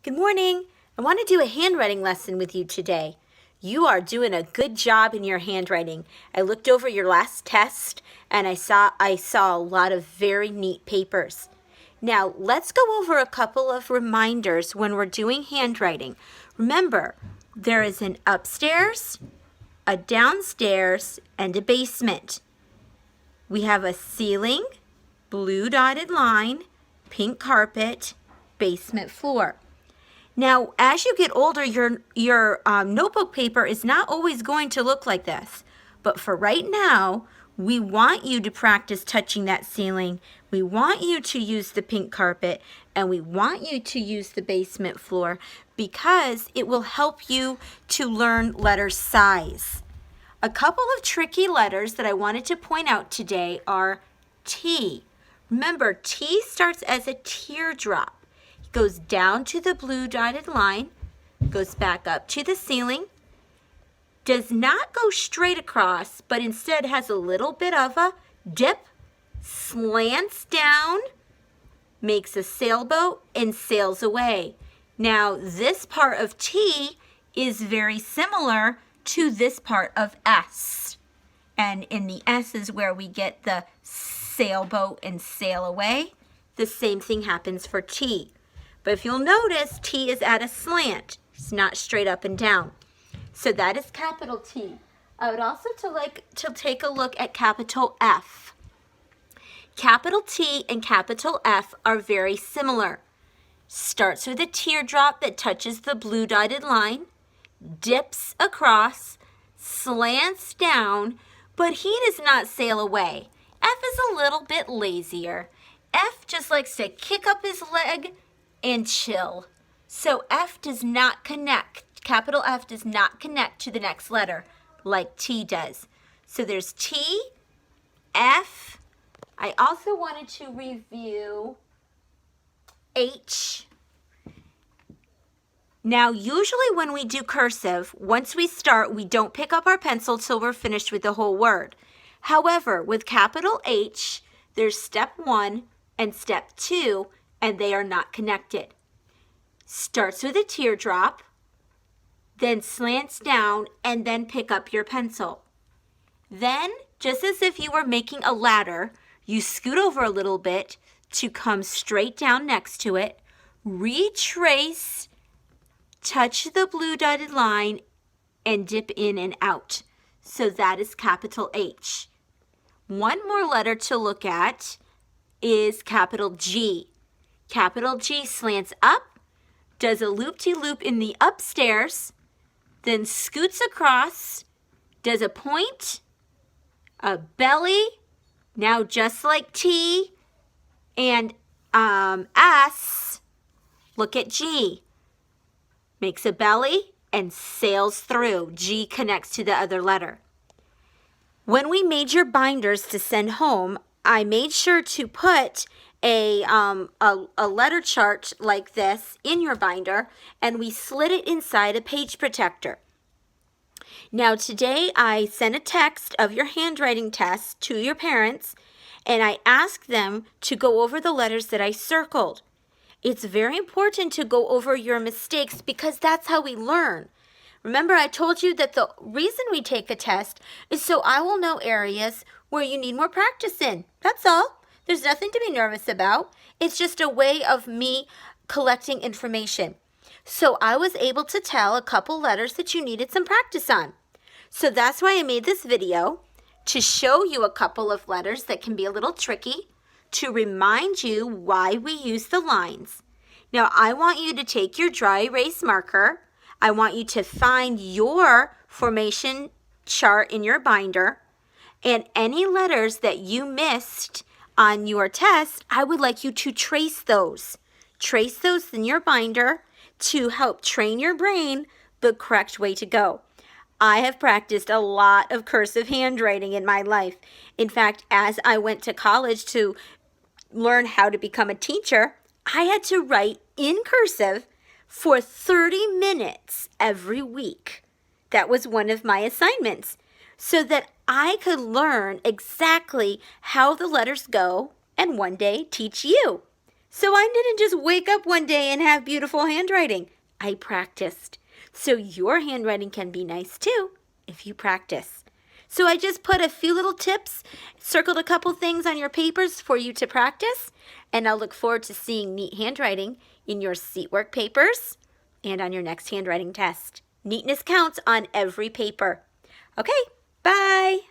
Good morning. I want to do a handwriting lesson with you today. You are doing a good job in your handwriting. I looked over your last test and I saw a lot of very neat papers. Now, let's go over a couple of reminders when we're doing handwriting. Remember, there is an upstairs, a downstairs, and a basement. We have a ceiling, blue dotted line, pink carpet, basement floor. Now, as you get older, your notebook paper is not always going to look like this. But for right now, we want you to practice touching that ceiling. We want you to use the pink carpet, and we want you to use the basement floor because it will help you to learn letter size. A couple of tricky letters that I wanted to point out today are T. Remember, T starts as a teardrop. Goes down to the blue dotted line, goes back up to the ceiling, does not go straight across, but instead has a little bit of a dip, slants down, makes a sailboat, and sails away. Now, this part of T is very similar to this part of S. And in the S is where we get the sailboat and sail away. The same thing happens for T. But if you'll notice, T is at a slant. It's not straight up and down. So that is capital T. I would also like to take a look at capital F. Capital T and capital F are very similar. Starts with a teardrop that touches the blue dotted line, dips across, slants down, but he does not sail away. F is a little bit lazier. F just likes to kick up his leg and chill. So F does not connect. Capital F does not connect to the next letter like T does. So there's T, F. I also wanted to review H. Now, usually when we do cursive, once we start, we don't pick up our pencil till we're finished with the whole word. However, with capital H, there's step 1 and step 2, and they are not connected. Starts with a teardrop, then slants down, and then pick up your pencil. Then, just as if you were making a ladder, you scoot over a little bit to come straight down next to it, retrace, touch the blue dotted line, and dip in and out. So that is capital H. One more letter to look at is capital G. Capital G slants up, does a loop-de-loop in the upstairs, then scoots across, does a point, a belly, now just like T, and S, look at G. Makes a belly and sails through. G connects to the other letter. When we made your binders to send home, I made sure to put a letter chart like this in your binder, and we slid it inside a page protector. Now today I sent a text of your handwriting test to your parents, and I asked them to go over the letters that I circled. It's very important to go over your mistakes because that's how we learn. Remember, I told you that the reason we take a test is so I will know areas where you need more practice in. That's all. There's nothing to be nervous about. It's just a way of me collecting information. So I was able to tell a couple letters that you needed some practice on. So that's why I made this video, to show you a couple of letters that can be a little tricky, to remind you why we use the lines. Now I want you to take your dry erase marker. I want you to find your formation chart in your binder, and any letters that you missed on your test, I would like you to trace those. Trace those in your binder to help train your brain the correct way to go. I have practiced a lot of cursive handwriting in my life. In fact, as I went to college to learn how to become a teacher, I had to write in cursive for 30 minutes every week. That was one of my assignments, so that I could learn exactly how the letters go and one day teach you. So I didn't just wake up one day and have beautiful handwriting. I practiced. So your handwriting can be nice too if you practice. So I just put a few little tips, circled a couple things on your papers for you to practice, and I'll look forward to seeing neat handwriting in your seat work papers and on your next handwriting test. Neatness counts on every paper. Okay, bye.